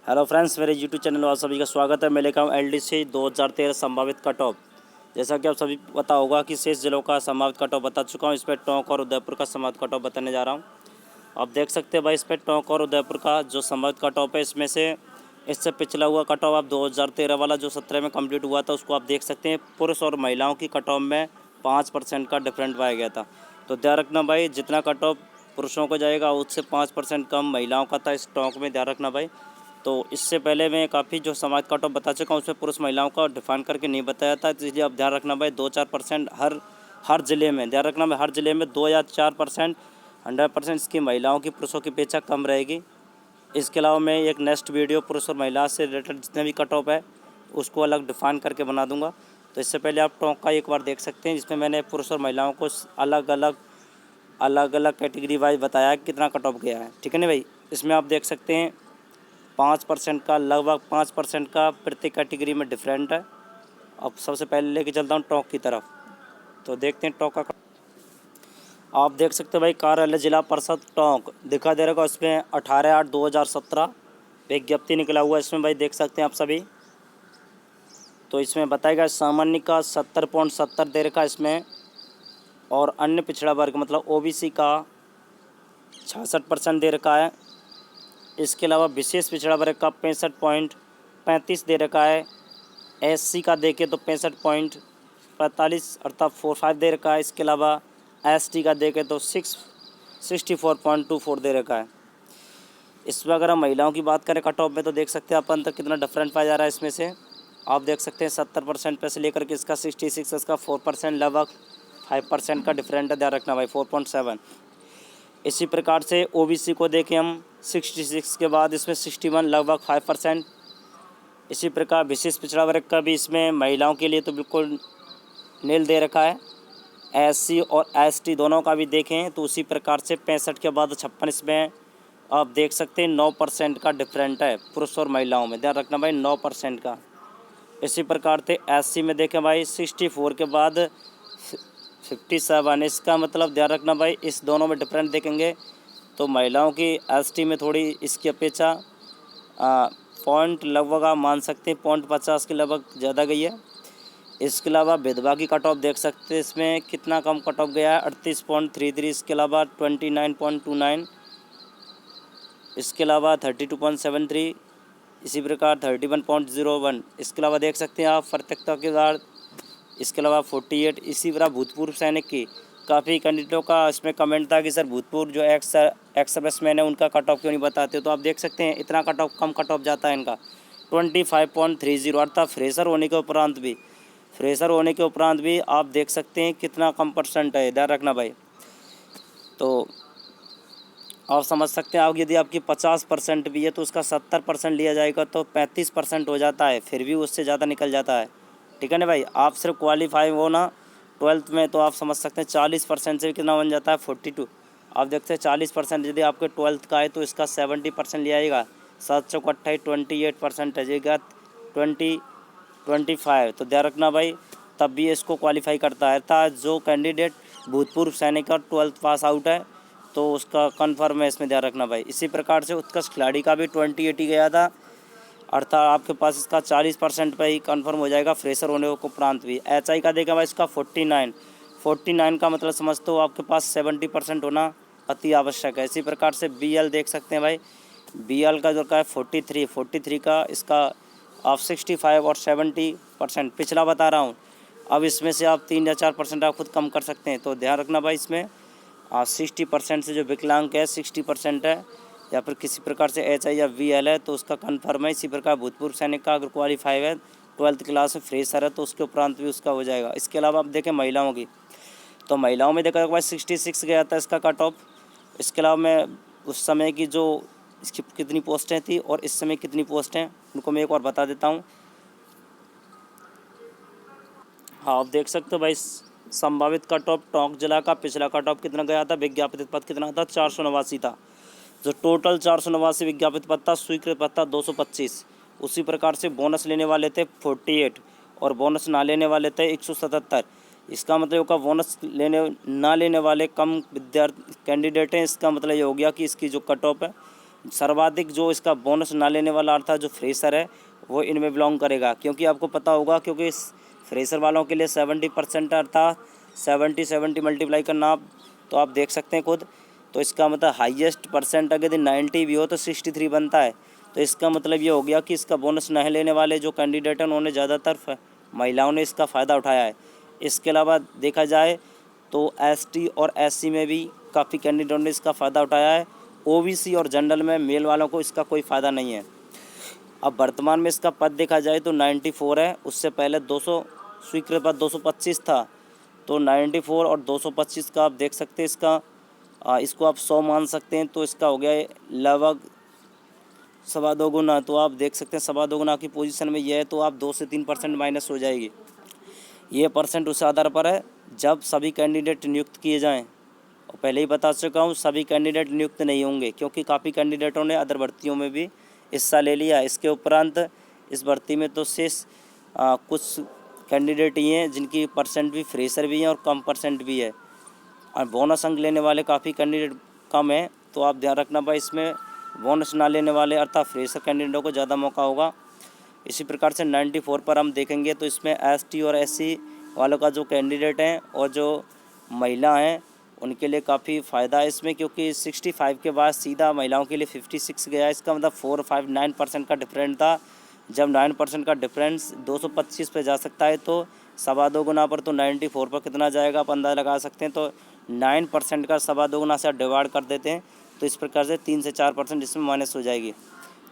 Hello friends, मेरे YouTube channel में आप सभी का स्वागत है। मैं लेकर आऊँ LDC 2013 संभावित कट ऑफ। जैसा कि आप सभी पता होगा कि शेष जिलों का संभावित कट ऑफ बता चुका हूँ। इस पर टोंक और उदयपुर का संभावित कट ऑफ बताने जा रहा हूँ। आप देख सकते हैं भाई, इस पर टोंक और उदयपुर का जो संभावित कट ऑफ है, इसमें से इससे पिछला हुआ कट ऑफ आप 2013 वाला जो 17 में कंप्लीट हुआ था उसको आप देख सकते हैं। पुरुष और महिलाओं की कट ऑफ में 5% का डिफरेंट पाया गया था। तो ध्यान रखना भाई, जितना कट ऑफ पुरुषों को जाएगा उससे 5% कम महिलाओं का था इस टोंक में। ध्यान रखना भाई। तो इससे पहले मैं काफ़ी जो समाज कट ऑफ बता चुका हूँ उसमें पुरुष महिलाओं का डिफाइन करके नहीं बताया था। तो इसलिए आप ध्यान रखना भाई, 2-4% हर ज़िले में, ध्यान रखना भाई, हर ज़िले में 2 या 4%, 100% इसकी महिलाओं की पुरुषों की अपेक्षा कम रहेगी। इसके अलावा मैं एक नेक्स्ट वीडियो पुरुष और महिला से रिलेटेड जितने भी कट ऑफ है उसको अलग डिफाइन करके बना दूंगा। तो इससे पहले आप टोंक का एक बार देख सकते हैं, जिसमें मैंने पुरुष और महिलाओं को अलग अलग कैटेगरी वाइज बताया कि कितना कट ऑफ गया है। ठीक है ना भाई। इसमें आप देख सकते हैं 5% का, लगभग 5% का प्रति कैटेगरी में डिफरेंट है। अब सबसे पहले लेके चलता हूँ टोंक की तरफ। तो देखते हैं टोंक का। आप देख सकते हो भाई, कार्यालय जिला परिषद टोंक दिखा दे रहा है। इसमें 18/8/2017 विज्ञप्ति निकला हुआ है। इसमें भाई देख सकते हैं आप सभी। तो इसमें बताएगा सामान्य का 70.70 दे रखा है इसमें, और अन्य पिछड़ा वर्ग मतलब OBC का 66% दे रखा है। इसके अलावा विशेष पिछड़ा वर्ग का 65.35 दे रखा है। SC का देखें तो 65.45 अर्थात 45 दे रखा है। इसके अलावा ST का देखें तो 64.24 दे रखा है। इसमें अगर हम महिलाओं की बात करें कट ऑफ में, तो देख सकते हैं आप अंतर कितना डिफरेंट पाया जा रहा है। इसमें से आप देख सकते हैं 70% पे से लेकर के इसका 66, इसका 4%, लगभग 5% का डिफरेंट है। ध्यान रखना भाई, 4.7। इसी प्रकार से OBC को देखें हम, 66 के बाद इसमें 61, लगभग 5%। इसी प्रकार विशेष पिछड़ा वर्ग का भी इसमें महिलाओं के लिए तो बिल्कुल नील दे रखा है। SC और ST दोनों का भी देखें तो उसी प्रकार से 65 के बाद 56, इसमें आप देख सकते हैं 9% का डिफरेंट है पुरुष और महिलाओं में। ध्यान रखना भाई, 9% का। इसी प्रकार से SC में देखें भाई, 64 के बाद 57, इसका मतलब ध्यान रखना भाई, इस दोनों में डिफरेंट देखेंगे तो महिलाओं की ST में थोड़ी इसकी अपेक्षा पॉइंट लगभग आप मान सकते हैं 0.50 के लगभग ज़्यादा गई है। इसके अलावा विधवा की कट ऑफ देख सकते हैं, इसमें कितना कम कट ऑफ गया है, 38.33। इसके अलावा 29.29। इसके अलावा 32.73। इसी प्रकार 31.01। इसके अलावा देख सकते हैं आप प्रत्यक्षता के बाद, इसके अलावा 48। इसी तरह भूतपूर्व सैनिक की काफ़ी कैंडिडेटों का इसमें कमेंट था कि सर भूतपूर्व जो एक्स सर्विसमैन है उनका कट ऑफ क्यों नहीं बताते हो। तो आप देख सकते हैं इतना कट ऑफ, कम कट ऑफ जाता है इनका 25.30, अर्थात फ्रेशर होने के उपरांत भी आप देख सकते हैं कितना कम परसेंट है। ध्यान रखना भाई। तो आप समझ सकते हैं, आप यदि आपकी 50% भी है तो उसका 70% लिया जाएगा तो 35% हो जाता है, फिर भी उससे ज़्यादा निकल जाता है। ठीक है ना भाई। आप सिर्फ क्वालिफाई हो ना 12th में, तो आप समझ सकते हैं 40% से भी कितना बन जाता है, 42। आप देखते हैं 40% यदि आपके 12th का है तो इसका 70% ले आएगा, 7 चौक 28, 28% है जाएगा, 25। तो ध्यान रखना भाई, तब भी इसको क्वालिफाई करता है था। जो कैंडिडेट भूतपूर्व सैनिक का 12th पास आउट है तो उसका कन्फर्म है, इसमें ध्यान रखना भाई। इसी प्रकार से उत्कृष्ट खिलाड़ी का भी 2080 गया था, अर्थात आपके पास इसका 40% पर ही कन्फर्म हो जाएगा फ्रेशर होने को उपरांत भी। HI का देखा भाई, इसका 49 का मतलब समझते हो आपके पास 70% होना अति आवश्यक है। इसी प्रकार से BL देख सकते हैं भाई, BL का जो का है 43 का, इसका आप 65 और 70% पिछला बता रहा हूँ। अब इसमें से आप 3 या 4% आप खुद कम कर सकते हैं। तो ध्यान रखना भाई, इसमें 60% से जो विकलांग है 60% है, या फिर किसी प्रकार से HI या VL है तो उसका कन्फर्म है। इसी प्रकार भूतपूर्व सैनिक का अगर क्वालिफाई है 12th क्लास में फ्रेशर है तो उसके उपरांत भी उसका हो जाएगा। इसके अलावा आप देखें महिलाओं की, तो महिलाओं में देखा भाई 66 गया था इसका कट ऑफ। इसके अलावा मैं उस समय की जो इसकी कितनी पोस्टें थी और इस समय कितनी पोस्टें, उनको मैं एक और बता देता हूँ। हाँ, आप देख सकते हो भाई, संभावित कट ऑफ टोंक जिला का पिछला कट ऑफ कितना गया था, विज्ञापित पद कितना था, 489 था। जो टोटल 489 विज्ञापित पद था, स्वीकृत पद था 225। उसी प्रकार से बोनस लेने वाले थे 48 और बोनस ना लेने वाले थे 177। इसका मतलब का बोनस ना लेने वाले कम विद्यार्थी कैंडिडेट हैं। इसका मतलब ये हो गया कि इसकी जो कट ऑफ है सर्वाधिक जो इसका बोनस ना लेने वाला अर्थात जो फ्रेशर है वो इनमें बिलोंग करेगा, क्योंकि आपको पता होगा क्योंकि इस फ्रेशर वालों के लिए 70% अर्थात 70 मल्टीप्लाई करना आप तो आप देख सकते हैं खुद। तो इसका मतलब हाईएस्ट परसेंट अगर 90 भी हो तो 63 बनता है। तो इसका मतलब ये हो गया कि इसका बोनस नहीं लेने वाले जो कैंडिडेट हैं उन्होंने ज़्यादातर महिलाओं ने इसका फ़ायदा उठाया है। इसके अलावा देखा जाए तो एसटी और एससी में भी काफ़ी कैंडिडेटों ने इसका फ़ायदा उठाया है। ओबीसी और जनरल में मेल वालों को इसका कोई फ़ायदा नहीं है। अब वर्तमान में इसका पद देखा जाए तो 94 है, उससे पहले 200 स्वीकृत पद 225 था। तो 94 और 225 का आप देख सकते हैं इसको आप 100 मान सकते हैं। तो इसका हो गया लगभग सवा दो गुना। तो आप देख सकते हैं सवा दो गुना की पोजीशन में यह है, तो आप 2 से 3% माइनस हो जाएगी। ये परसेंट उस आधार पर है जब सभी कैंडिडेट नियुक्त किए जाएं। और पहले ही बता चुका हूँ सभी कैंडिडेट नियुक्त नहीं होंगे, क्योंकि काफ़ी कैंडिडेटों ने अदर भर्तियों में भी हिस्सा ले लिया। इसके उपरांत इस भर्ती में तो शेष कुछ कैंडिडेट ही हैं जिनकी परसेंट भी फ्रेशर भी हैं और कम परसेंट भी है, और बोनस अंक लेने वाले काफ़ी कैंडिडेट कम है। तो आप ध्यान रखना भाई, इसमें बोनस ना लेने वाले अर्थात फ्रेशर कैंडिडेटों को ज़्यादा मौका होगा। इसी प्रकार से 94 पर हम देखेंगे तो इसमें एसटी और एससी वालों का जो कैंडिडेट हैं और जो महिला हैं उनके लिए काफ़ी फ़ायदा है इसमें, क्योंकि 65 के बाद सीधा महिलाओं के लिए 56 गया। इसका मतलब 459% का डिफरेंट था। जब 9% का डिफरेंस 225 पे जा सकता है तो सवा दो गुना पर तो 94 पर कितना जाएगा आप अंदाज़ा लगा सकते हैं। तो 9% का सवा दो गुना से आप डिवाइड कर देते हैं तो इस प्रकार से 3 से 4% इसमें माइनस हो जाएगी।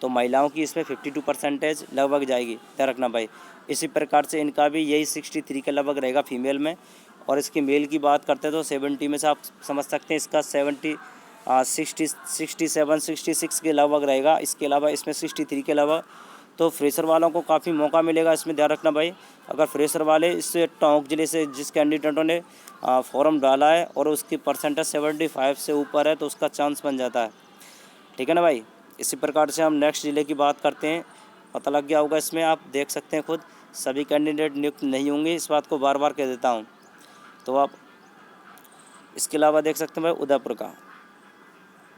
तो महिलाओं की इसमें 52% लगभग जाएगी, ध्यान रखना भाई। इसी प्रकार से इनका भी यही 63 के लगभग रहेगा फीमेल में। और इसकी मेल की बात करते हैं तो 70 में से आप समझ सकते हैं इसका 67 66 के लगभग रहेगा। इसके अलावा इसमें 63 के अलावा तो फ्रेशर वालों को काफ़ी मौका मिलेगा इसमें, ध्यान रखना भाई। अगर फ्रेशर वाले इससे टोंक जिले से जिस कैंडिडेटों ने फॉर्म डाला है और उसकी परसेंटेज 75 से ऊपर है तो उसका चांस बन जाता है, ठीक है ना भाई। इसी प्रकार से हम नेक्स्ट जिले की बात करते हैं। पता लग गया होगा इसमें, आप देख सकते हैं खुद सभी कैंडिडेट नियुक्त नहीं होंगे, इस बात को बार बार कह देता हूँ। तो आप इसके अलावा देख सकते हैं भाई उदयपुर का।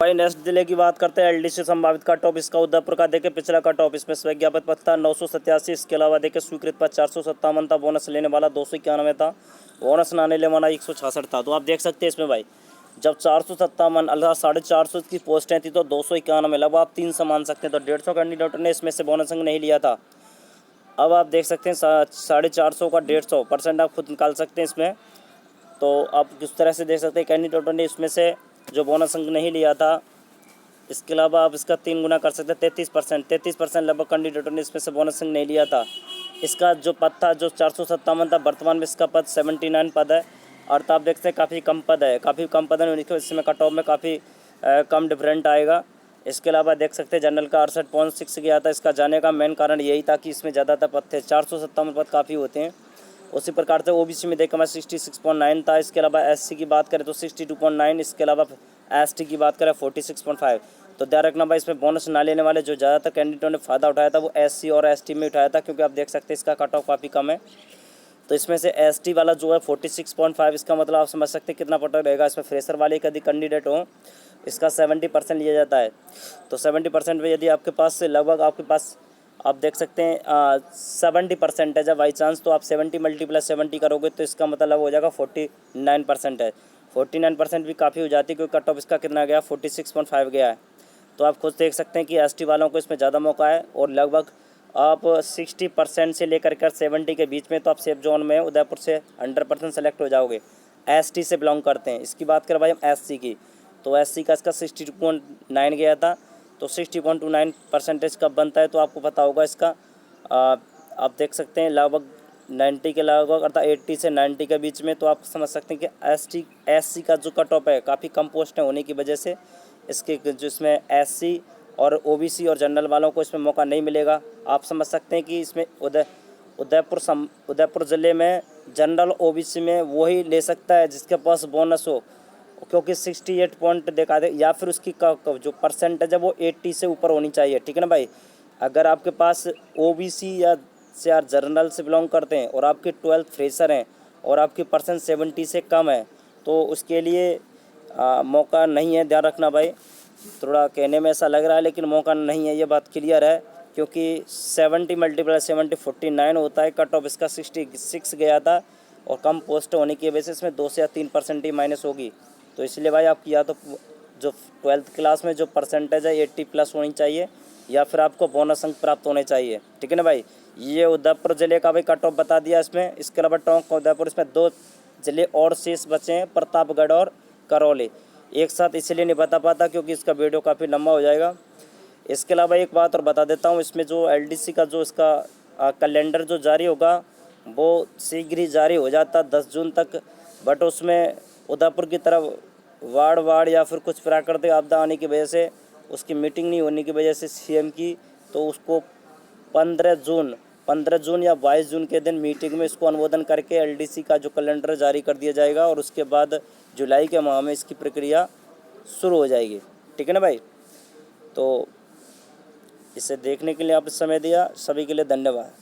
भाई नेक्स्ट जिले की बात करते हैं एलडीसी संभावित कट ऑफ। इसका उदयपुर का देखे पिछला कट ऑफ, इसमें विज्ञापित पद था 987। इसके अलावा देखे स्वीकृत पद 457 था। बोनस लेने वाला 291 था। बोनस ना लेने वाला 166 था। तो आप देख सकते हैं इसमें भाई जब 457 अल्लाह 450 की पोस्टें थी तो 291 लगभग आप 300 मान सकते हैं। तो 150 कैंडिडेटों ने इसमें से बोनस अंक नहीं लिया था। अब आप देख सकते हैं 450 का 150% आप खुद निकाल सकते हैं इसमें। तो आप किस तरह से देख सकते हैं कैंडिडेटों ने इसमें से जो बोनस अंक नहीं लिया था। इसके अलावा आप इसका 3 गुना कर सकते हैं 33% लगभग कैंडिडेटों ने इसमें से बोनस अंक नहीं लिया था। इसका जो पद था जो 457 था, वर्तमान में इसका पद 79 पद है। और तो आप देखते हैं काफ़ी कम पद है, इसमें कट ऑफ में काफ़ी कम डिफरेंट आएगा। इसके अलावा देख सकते हैं जनरल का 68.6 गया था। इसका जाने का मेन कारण यही था कि इसमें ज़्यादातर पद थे, 457 पद काफ़ी होते हैं। उसी प्रकार से ओबीसी में देखा मैं 66.9 था। इसके अलावा एससी की बात करें तो 62.9। इसके अलावा एसटी की बात करें 46.5। तो ध्यान रखना भाई इसमें बोनस ना लेने वाले जो ज़्यादातर कैंडिडेटों ने फ़ायदा उठाया था वो एससी और एसटी में उठाया था, क्योंकि आप देख सकते हैं इसका कट ऑफ काफ़ी कम है। तो इसमें से एसटी वाला जो है 46.5, इसका मतलब आप समझ सकते हैं कितना पटा रहेगा। इसमें फ्रेशर वाले यदि कैंडिडेट हो इसका 70% लिया जाता है। तो 70% में यदि आपके पास से लगभग आपके पास आप देख सकते हैं 70% है जब बाई चांस, तो आप 70 × 70 करोगे तो इसका मतलब हो जाएगा 49% है। 49% भी काफ़ी हो जाती है, क्योंकि कट ऑफ इसका कितना गया 46.5 गया है। तो आप खुद देख सकते हैं कि एसटी वालों को इसमें ज़्यादा मौका है। और लगभग आप 60% से लेकर कर 70 के बीच में तो आप सेफ जोन में उदयपुर से 100% सेलेक्ट हो जाओगे। एसटी से बिलोंग करते हैं। इसकी बात करें भाई हम एससी की, तो एससी का इसका 62.9 गया था। तो 60.29% कब बनता है तो आपको पता होगा इसका आप देख सकते हैं लगभग 90 के लगभग अर्थात 80 से 90 के बीच में। तो आप समझ सकते हैं कि एससी का जो कट ऑफ है काफ़ी कम पोस्ट होने की वजह से इसके जो इसमें एससी और ओबीसी और जनरल वालों को इसमें मौका नहीं मिलेगा। आप समझ सकते हैं कि इसमें उदयपुर ज़िले में जनरल ओबीसी में वही ले सकता है जिसके पास बोनस हो, क्योंकि 68 पॉइंट देखा दे या फिर उसकी जो परसेंटेज है वो 80 से ऊपर होनी चाहिए, ठीक है ना भाई। अगर आपके पास ओबीसी या जनरल से बिलोंग करते हैं और आपके 12th फ्रेशर हैं और आपकी परसेंट 70 से कम है तो उसके लिए मौका नहीं है, ध्यान रखना भाई। थोड़ा कहने में ऐसा लग रहा है लेकिन मौका नहीं है, ये बात क्लियर है, क्योंकि 70 × 70 49 होता है। कट ऑफ इसका 66 गया था और कम पोस्ट होने की वजह से इसमें 2 से या 3% ही माइनस होगी। तो इसलिए भाई आपकी या तो जो 12th क्लास में जो परसेंटेज है 80+ होनी चाहिए, या फिर आपको बोनस अंक प्राप्त होने चाहिए। ठीक है ना भाई। ये उदयपुर ज़िले का भाई कट ऑफ बता दिया इसमें। इसके अलावा टोंक उदयपुर, इसमें 2 ज़िले और शेष बचे हैं, प्रतापगढ़ और करौली। एक साथ इसलिए नहीं बता पाता क्योंकि इसका वीडियो काफ़ी लंबा हो जाएगा। इसके अलावा एक बात और बता देता हूँ, इसमें जो एलडीसी का जो इसका कैलेंडर जो जारी होगा वो शीघ्र ही जारी हो जाता 10 जून तक, बट उसमें उदयपुर की तरफ वाड़ या फिर कुछ प्राकृतिक आपदा आने की वजह से उसकी मीटिंग नहीं होने की वजह से सीएम की, तो उसको 15 जून या 22 जून के दिन मीटिंग में इसको अनुमोदन करके एलडीसी का जो कैलेंडर जारी कर दिया जाएगा और उसके बाद जुलाई के माह में इसकी प्रक्रिया शुरू हो जाएगी। ठीक है ना भाई। तो इसे देखने के लिए आपने समय दिया, सभी के लिए धन्यवाद।